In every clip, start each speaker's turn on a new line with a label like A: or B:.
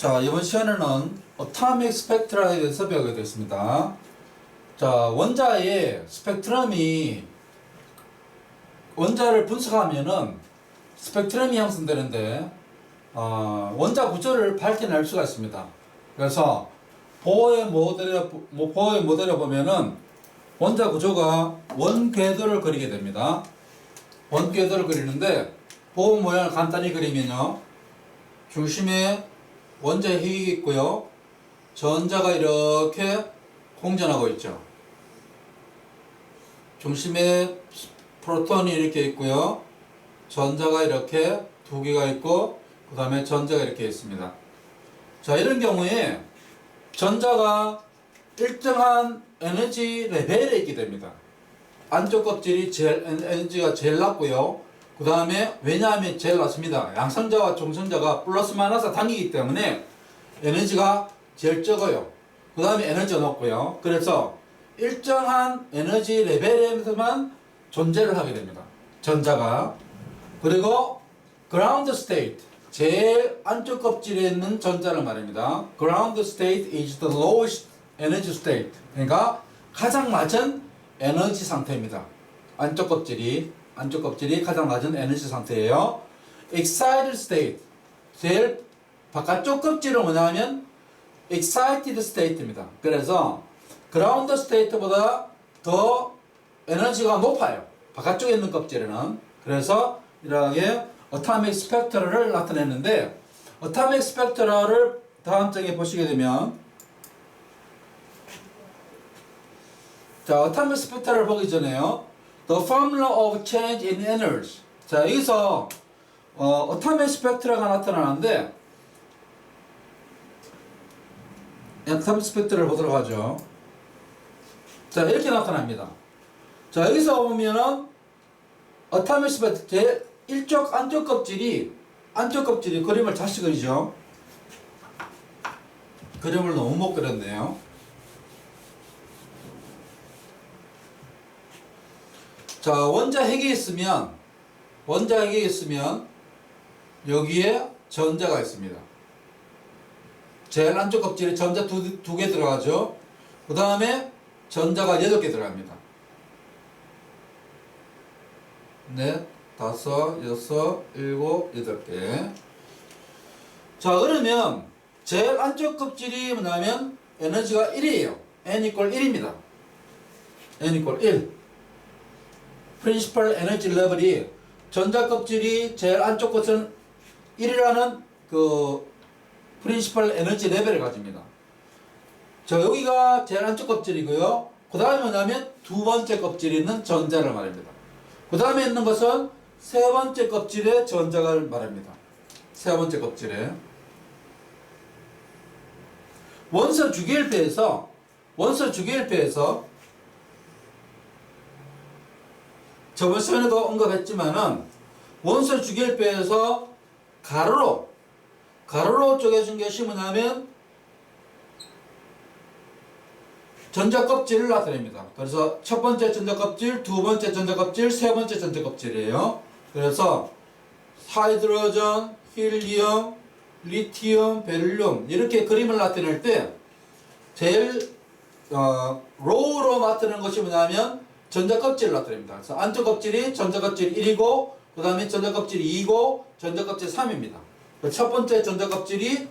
A: 자, 이번 시간에는 어토믹 스펙트라에 대해서 배우게 되겠습니다. 자, 원자의 스펙트럼이 원자를 분석하면은 스펙트럼이 형성되는데 원자 구조를 밝혀낼 수가 있습니다. 그래서 보어의 모델에 보면은 원자 구조가 원궤도를 그리게 됩니다. 원궤도를 그리는데 보어 모양을 간단히 그리면요, 중심에 원자의 핵이 있고요, 전자가 이렇게 공전하고 있죠. 중심에 프로톤이 이렇게 있고요, 전자가 이렇게 두 개가 있고, 그 다음에 전자가 이렇게 있습니다. 자, 이런 경우에 전자가 일정한 에너지 레벨에 있게 됩니다. 안쪽 껍질이 에너지가 제일 낮고요, 그 다음에 왜냐하면 제일 낮습니다. 양성자와 중성자가 플러스 마이너스 당기기 때문에 에너지가 제일 적어요. 그 다음에 에너지가 높고요. 그래서 일정한 에너지 레벨에서만 존재를 하게 됩니다, 전자가. 그리고 ground state, 제일 안쪽 껍질에 있는 전자를 말합니다. ground state is the lowest energy state. 그러니까 가장 낮은 에너지 상태입니다. 안쪽 껍질이 가장 낮은 에너지 상태예요. excited state, 제일 바깥쪽 껍질은 뭐냐면 excited state입니다. 그래서 ground state보다 더 에너지가 높아요, 바깥쪽에 있는 껍질에는. 그래서 이렇게 어토믹 스펙트럴을 나타냈는데, 어토믹 스펙트럴을 다음 장에 보시게 되면, 자, 어토믹 스펙트럴을 보기 전에요, The formula of change in energy. 자, 여기서 어토믹 스펙트럴가 나타나는데, 어토믹 스펙트럴을 보도록 하죠. 자, 이렇게 나타납니다. 자, 여기서 보면은 어토믹 스펙트럴 제 안쪽 껍질이 그림을 다시 그리죠. 그림을 너무 못 그렸네요. 자, 원자 핵이 있으면 여기에 전자가 있습니다. 제일 안쪽 껍질에 전자 두 개 들어가죠. 그 다음에 전자가 8개 들어갑니다. 넷, 다섯, 여섯, 일곱, 8개. 자, 그러면 제일 안쪽 껍질이 뭐냐면 에너지가 1이에요. N equal 1입니다. N equal 1. Principal Energy Level이, 전자 껍질이 제일 안쪽 것은 1이라는 그 Principal Energy Level을 가집니다. 자, 여기가 제일 안쪽 껍질이고요. 그 다음에 뭐냐면 두 번째 껍질에 있는 전자를 말합니다. 그 다음에 있는 것은 세 번째 껍질의 전자를 말합니다. 세 번째 kop질에. 원소 주기율표에서 저번 시간에도 언급했지만은, 원소 주기율표에서 가로로 쪼개진 것이 뭐냐면 전자 껍질을 나타냅니다. 그래서 첫 번째 전자 껍질, 두 번째 전자 껍질, 세 번째 전자 껍질이에요. 그래서 하이드로전, 힐리um, 리튬, 베릴륨 이렇게 그림을 나타낼 때 제일 로우로 나타내는 것이 뭐냐면 전자 껍질을 나타냅니다. 그래서 안쪽 껍질이 전자 껍질 1이고, 그 다음에 전자 껍질 2이고, 전자 껍질 3입니다. 첫 번째 전자 껍질이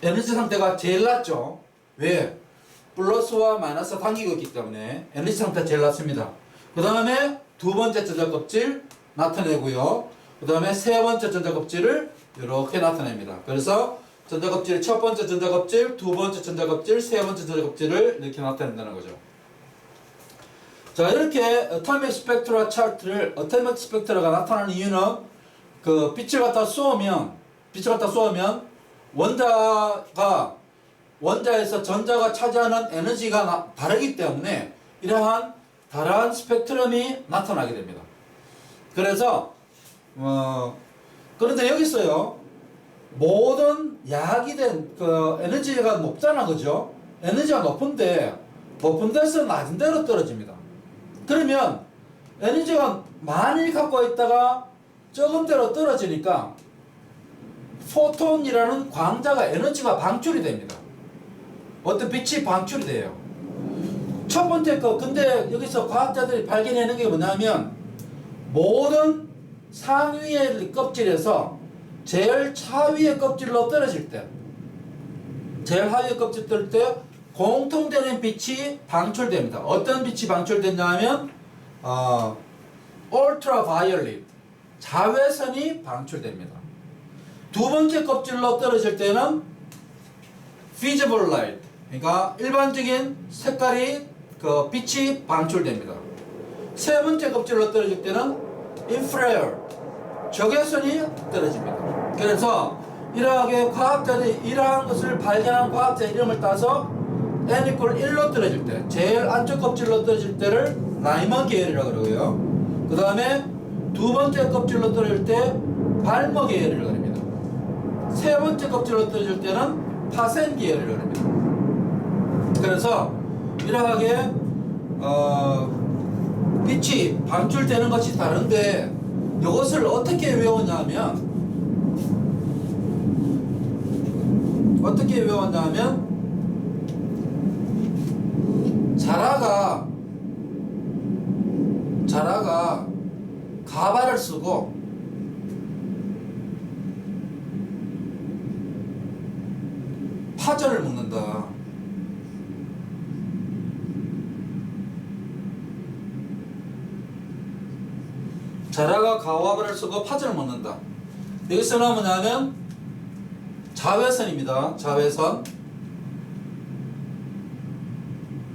A: 에너지 상태가 제일 낮죠. 왜? 플러스와 마이너스 당기고 있기 때문에 에너지 상태가 제일 낮습니다. 그 다음에 두 번째 전자 껍질 나타내고요. 그 다음에 세 번째 전자 껍질을 이렇게 나타냅니다. 그래서 전자 껍질, 첫 번째 전자 껍질, 두 번째 전자 껍질, 세 번째 전자 껍질을 이렇게 나타낸다는 거죠. 자, 이렇게 어토믹 스펙트라 차트를, 어토믹 스펙트라가 나타나는 이유는 그 빛을 갖다 쏘면 원자에서 전자가 차지하는 에너지가 다르기 때문에 이러한 다양한 스펙트럼이 나타나게 됩니다. 그래서 그런데 여기서요, 모든 야학이 된 그 에너지가 높잖아, 그죠? 에너지가 높은 데서 낮은 데로 떨어집니다. 그러면 에너지가 많이 갖고 있다가 적은 데로 떨어지니까 포톤이라는 광자가 에너지가 방출이 됩니다. 어떤 빛이 방출이 돼요. 첫 번째 거, 근데 여기서 과학자들이 발견하는 게 뭐냐면 모든 상위의 껍질에서 제일 하위의 껍질로 떨어질 때, 제일 하위의 껍질 떨어질 때 공통되는 빛이 방출됩니다. 어떤 빛이 방출되냐면 ultraviolet, 자외선이 방출됩니다. 두 번째 껍질로 떨어질 때는 visible light, 그러니까 일반적인 색깔이 그 빛이 방출됩니다. 세 번째 껍질로 떨어질 때는 infrared, 적외선이 떨어집니다. 그래서 이러하게 과학자들이 이러한 것을 발견한 과학자 이름을 따서 n = 1로 떨어질 때, 제일 안쪽 껍질로 떨어질 때를 라이먼 계열이라고 그러고요. 그 다음에 두 번째 껍질로 떨어질 때 발머 계열이라고 합니다. 세 번째 껍질로 떨어질 때는 파센 계열이라고 합니다. 그래서 이러하게 빛이 방출되는 것이 다른데 이것을 어떻게 외웠냐면 자라가 가발을 쓰고 파전을 먹는다. 자라가 가발을 쓰고 파전을 먹는다. 여기서는 뭐냐면 자외선입니다.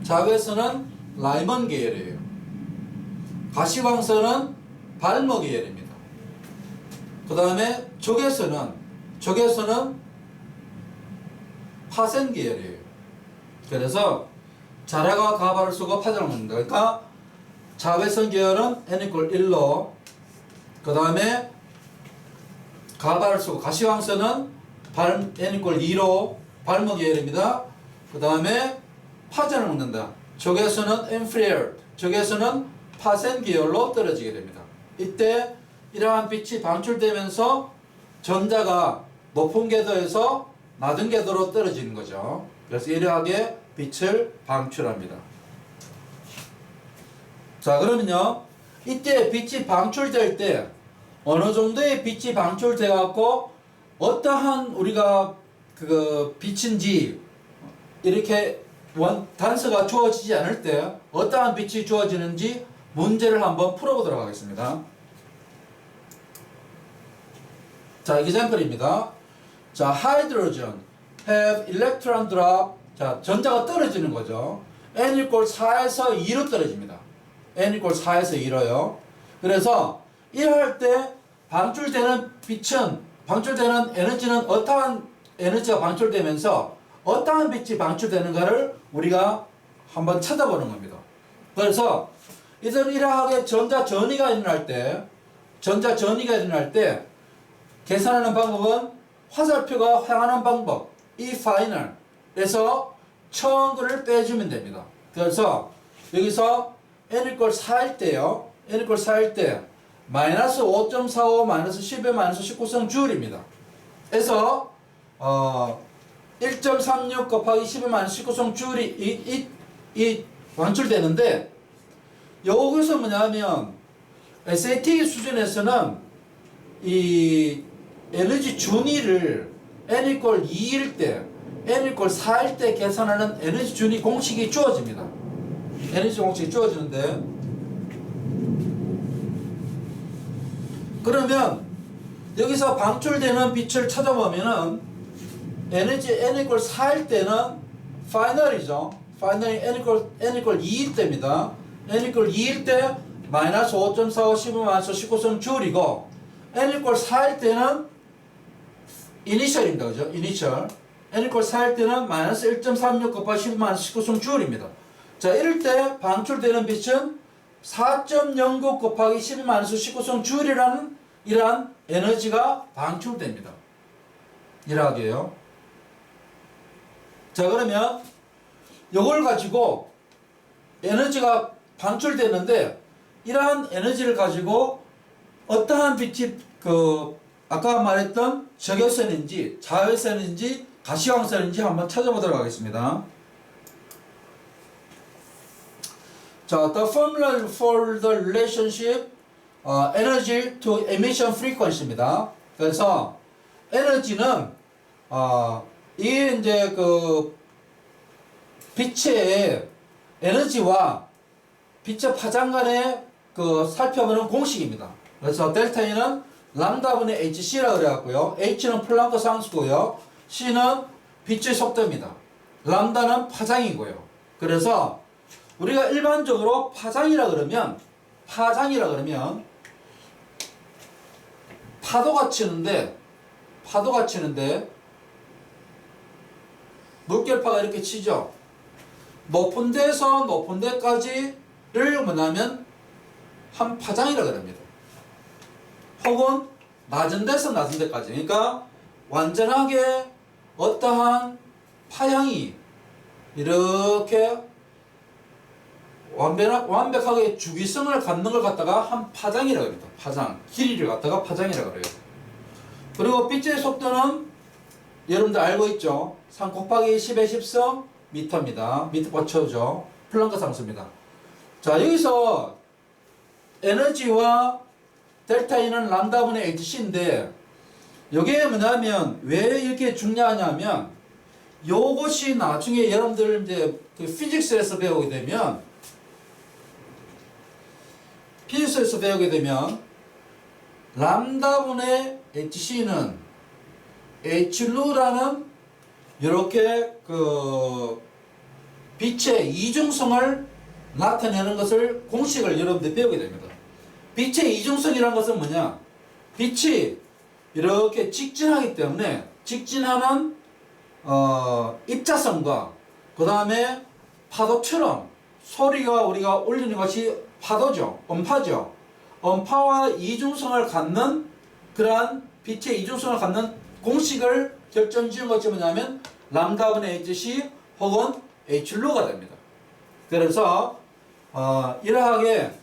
A: 자외선은 라이먼 계열이에요. 가시광선은 발머 계열입니다. 그 다음에 적외선은 파센 계열이에요. 그래서 자라가 가발을 쓰고 파전을 먹는다. 그러니까 자외선 계열은 n = 1로, 그 다음에 가발을 쓰고 가시광선은 n = 2로 발머 계열입니다. 그 다음에 파전을 먹는다. 적외선은 infrared, 적외선은 파센 계열로 떨어지게 됩니다. 이때 이러한 빛이 방출되면서 전자가 높은 궤도에서 낮은 궤도로 떨어지는 거죠. 그래서 이러하게 빛을 방출합니다. 자, 그러면요, 이때 빛이 방출될 때 어느 정도의 빛이 방출돼 갖고 어떠한 우리가 그 빛인지 이렇게 단서가 주어지지 않을 때 어떠한 빛이 주어지는지 문제를 한번 풀어보도록 하겠습니다. 자, example입니다. 자, hydrogen have electron drop. 자, 전자가 떨어지는 거죠. n = 4에서 2로 떨어집니다. n = 4에서 2로요. 그래서 이럴 때 방출되는 에너지는 어떠한 에너지가 방출되면서 어떠한 빛이 방출되는가를 우리가 한번 찾아보는 겁니다. 그래서 이러하게 전자 전이가 일어날 때 계산하는 방법은 화살표가 향하는 방법, 이 파이널에서 처음거를 빼주면 됩니다. 그래서 여기서 n = 4일 때요. n = 4일 때 마이너스 5.45 마이너스 10의 마이너스 19성 줄입니다. 그래서 1.36 곱하기 10의 마이너스 19성 줄이 방출되는데, 여기서 뭐냐면 SAT 수준에서는 이 에너지 준위를 n = 2일 때, n = 4일 때 계산하는 에너지 준위 공식이 주어집니다. 에너지 공식이 주어지는데, 그러면 여기서 방출되는 빛을 찾아보면은 에너지 n = 4일 때는 파이널이죠. 파이널이 n = 2일 때입니다. n = 2일 때 마이너스 5.45 15 마이너스 19성 줄이고, n = 4일 때는 이니셜입니다. 그죠? 이니셜. n = 4일 때는 마이너스 1.36 곱하기 10 마이너스 19성 줄입니다. 자, 이럴 때 방출되는 빛은 4.09 곱하기 10 마이너스 19성 줄이라는 이러한 에너지가 방출됩니다. 이러하게요. 자, 그러면 이걸 가지고 에너지가 방출되는데, 이러한 에너지를 가지고 어떠한 빛이 아까 말했던 적외선인지 자외선인지 가시광선인지 한번 찾아보도록 하겠습니다. 자, the formula for the relationship energy to emission frequency입니다. 그래서 에너지는 이게 이제 그 빛의 에너지와 빛의 파장 간의 그 살펴보는 공식입니다. 그래서 델타 E는 람다분의 hc라 그래갖고요. h는 플랑크 상수고요. c는 빛의 속도입니다. 람다는 파장이고요. 그래서 우리가 일반적으로 파장이라 그러면 파도가 치는데 물결파가 이렇게 치죠. 높은 데서 높은 데까지를 뭐냐면 한 파장이라 그럽니다. 혹은 낮은 데서 낮은 데까지. 그러니까 완전하게 어떠한 파형이 이렇게 완벽하게 주기성을 갖는 걸 갖다가 한 파장이라고 합니다. 파장. 길이를 갖다가 파장이라고 그래요. 그리고 빛의 속도는 여러분들 알고 있죠? 3 곱하기 10의 10성 미터입니다. 미터 버쳐죠. 플랑크 상수입니다. 자, 여기서 에너지와 델타 E는 람다분의 hc인데 이게 뭐냐면 왜 이렇게 중요하냐면 요것이 나중에 여러분들 이제 그 피직스에서 배우게 되면 람다분의 hc는 h루라는 이렇게 그 빛의 이중성을 나타내는 것을 공식을 여러분들 배우게 됩니다. 빛의 이중성이라는 것은 뭐냐? 빛이 이렇게 직진하기 때문에 직진하는 입자성과 그 다음에 파도처럼 소리가 우리가 울리는 것이 파도죠. 음파죠. 음파와 이중성을 갖는 그러한 빛의 이중성을 갖는 공식을 결정지은 것이 뭐냐면 람다분의 hc 혹은 h루가 됩니다. 그래서 이러하게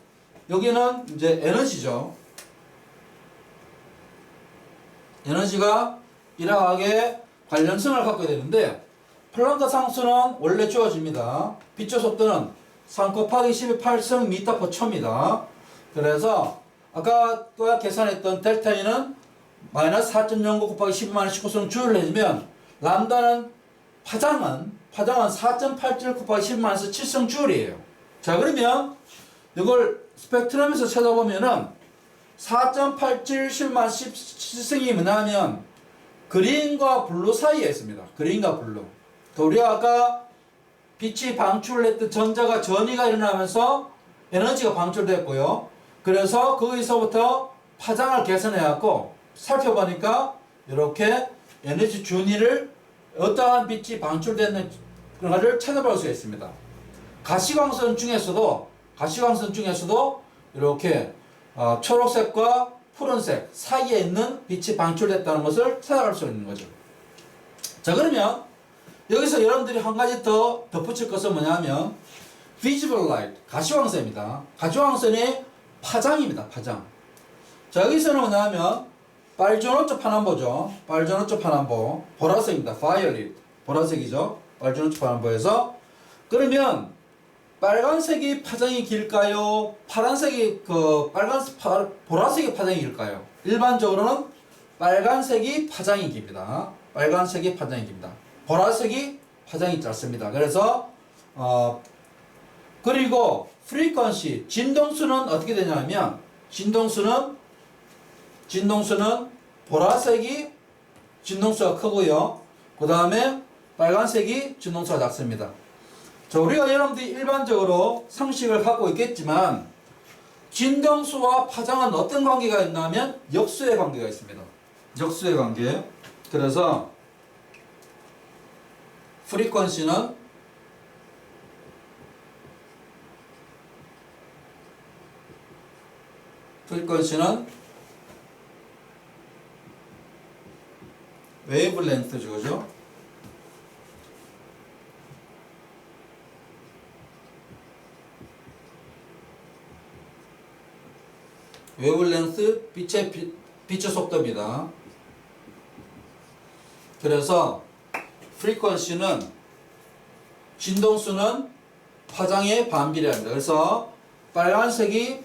A: 여기는 이제 에너지죠. 에너지가 이러하게 관련성을 갖게 되는데 플랑크 상수는 원래 주어집니다. 빛의 속도는 3 곱하기 10의 8성 미터 퍼 초입니다. 그래서 아까 계산했던 델타 E는 마이너스 4.09 곱하기 10 마이너스 19성 줄을 해주면 람다는 파장은 4.87 곱하기 10 마이너스 7성 줄이에요. 자, 그러면 이걸 스펙트럼에서 찾아보면은 4.87 10 마이너스 17성이 뭐냐면 그린과 블루 사이에 있습니다. 그린과 블루. 우리가 아까 빛이 방출했던 전자가 전이가 일어나면서 에너지가 방출됐고요. 그래서 거기서부터 파장을 계산해갖고 살펴보니까 이렇게 에너지 준위를 어떠한 빛이 방출되는 그런가를 찾아볼 수가 있습니다. 가시광선 중에서도 이렇게 초록색과 푸른색 사이에 있는 빛이 방출됐다는 것을 찾아갈 수 있는 거죠. 자, 그러면 여기서 여러분들이 한 가지 더 덧붙일 것은 뭐냐면 visible light, 가시광선입니다. 가시광선의 파장입니다. 파장. 자, 여기서는 뭐냐면 빨주노초 파남보죠. 빨주노초 파남보. 보라색입니다. violet. 보라색이죠. 빨주노초 파남보에서 그러면 빨간색이 파장이 길까요? 파란색이 보라색이 파장이 길까요? 일반적으로는 빨간색이 파장이 깁니다. 빨간색이 파장이 깁니다. 보라색이 파장이 짧습니다. 그래서 그리고 frequency 진동수는 어떻게 되냐면 진동수는 보라색이 진동수가 크고요. 그 다음에 빨간색이 진동수가 작습니다. 자, 우리가 여러분들이 일반적으로 상식을 갖고 있겠지만 진동수와 파장은 어떤 관계가 있냐면 역수의 관계가 있습니다. 역수의 관계. 그래서 프리퀀시는 웨이브렌스죠, 그죠? 웨이브렌스 빛의 빛의 속도입니다. 그래서 frequency는 진동수는 파장에 반비례합니다. 그래서 빨간색이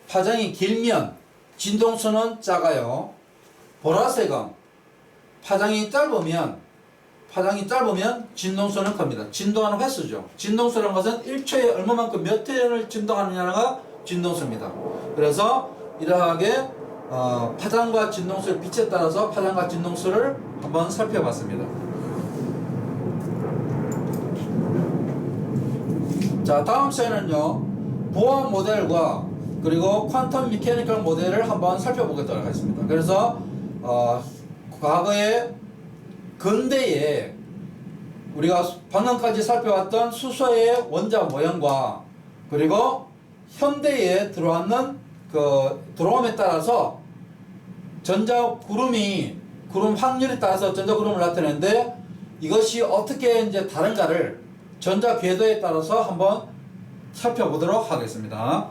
A: 파장이 길면 진동수는 작아요. 보라색은 파장이 짧으면 진동수는 큽니다. 진동하는 횟수죠. 진동수라는 것은 1초에 얼마만큼 몇 회를 진동하느냐가 진동수입니다. 그래서 이러하게 파장과 진동수의 빛에 따라서 파장과 진동수를 한번 살펴봤습니다. 자, 다음 시간에는요, 보어 모델과 그리고 퀀텀 미케니컬 모델을 한번 살펴보도록 하겠습니다. 그래서 과거에 근대에 우리가 방금까지 살펴봤던 수소의 원자 모형과 그리고 현대에 들어옴에 따라서 구름 확률에 따라서 전자구름을 나타내는데 이것이 어떻게 이제 다른가를 전자 궤도에 따라서 한번 살펴보도록 하겠습니다.